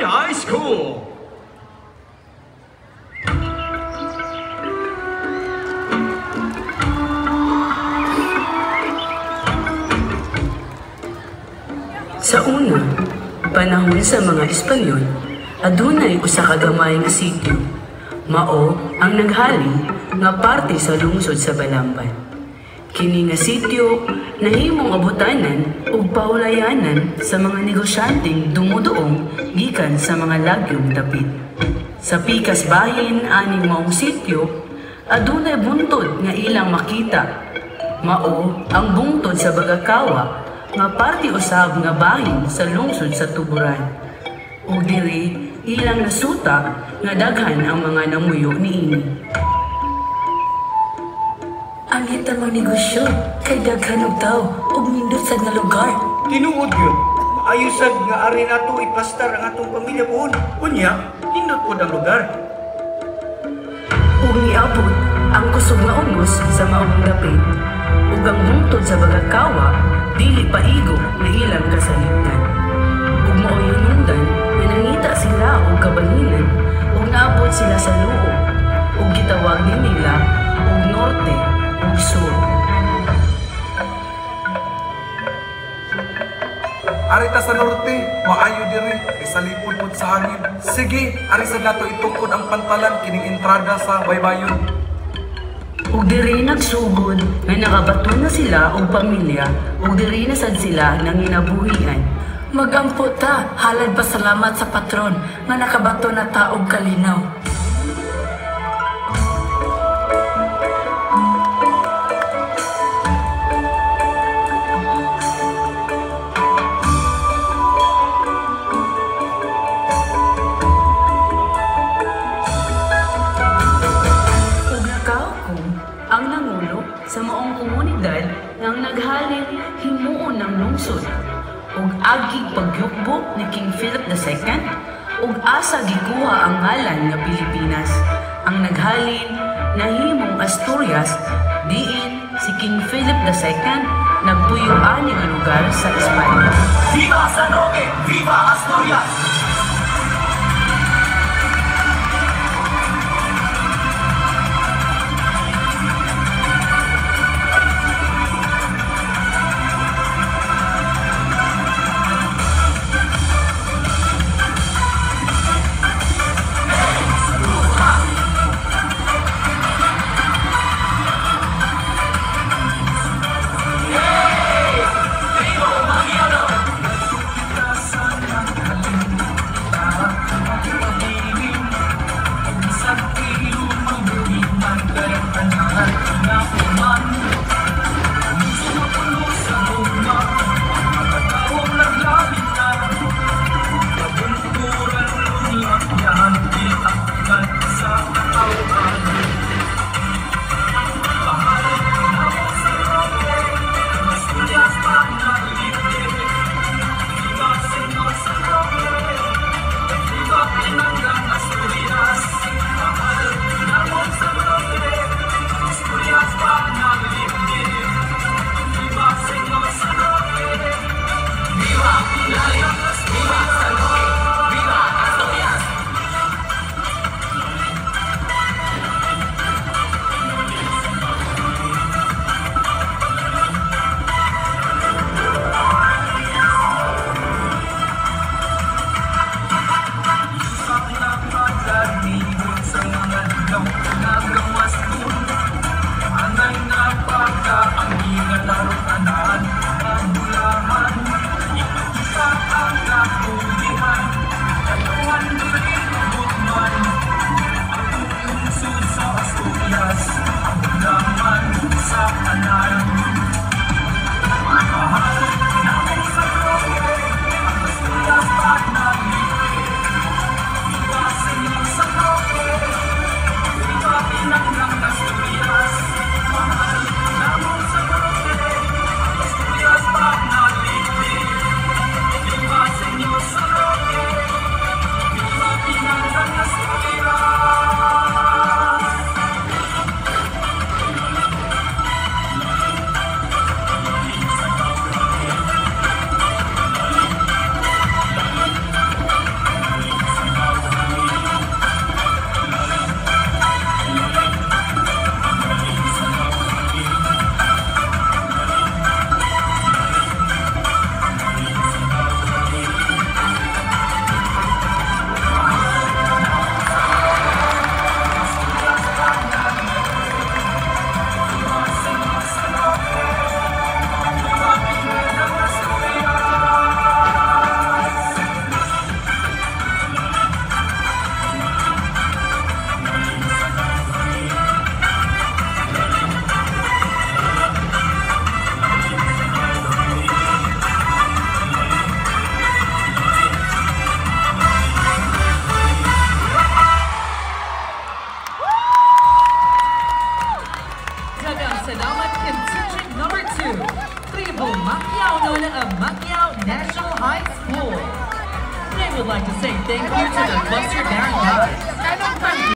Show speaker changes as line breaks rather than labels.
High School.
Sa una, panahon sa mga Espanyol, adunay usa ka gamay nga sitio. Mao ang naghalin nga parte sa lungsod sa Balamban. Kini nga sitio nahimong abutanan ug paulayanan sa mga negosyanteng dumuduong gikan sa mga lagyong dapit. Sa pikas bahin aning maong sitio, adunay buntod nga ilang makita. Mao ang bungtod sa Bagakawa nga parte usab nga bahin sa lungsod sa Tuburan. Ug diri ilang nasuta nga daghan ang mga namuyo niini.
Ang hitamang negosyo kay daghan og tawo ug nindot sad nga lugar.
Tinuod yun. Maayo sad nga ari nato iplastar ang atong pamilya buhon. Unya, nindot pod ang lugar.
Ug niabot ang kusog nga umos sa maong dapit. Ug ang bungtod sa Bagakawa dili paigo nga ilang kasalimtan. Ug mao hinungdan nga nangita sila og kabahinan ug naabot sila sa luo ug gitawag nila og norte ug sur.
Arita sa norte, maayo diri kay sa lipod pod sa hangin. Sige, ari sa nato itukod ang pantalan kining entrada sa baybayon.
Ug diri nagsugod nga nakabato na sila og pamilya ug diri na sad sila nanginabuhian.
Magampo ta, halad pasalamat sa patron nga nakabato na ta og kalinaw.
Ang nangulo sa maong komunidad nang naghalin himuon ng lungsod ug agig pagyukbo ni King Philip II ug asa gikuha ang ngalan nga Pilipinas. Ang naghalin nahimong Asturias diin si King Philip II nagpuyo-an nga lugar sa Espanya.
Viva San Roque! Viva Asturias!
thank you to the bus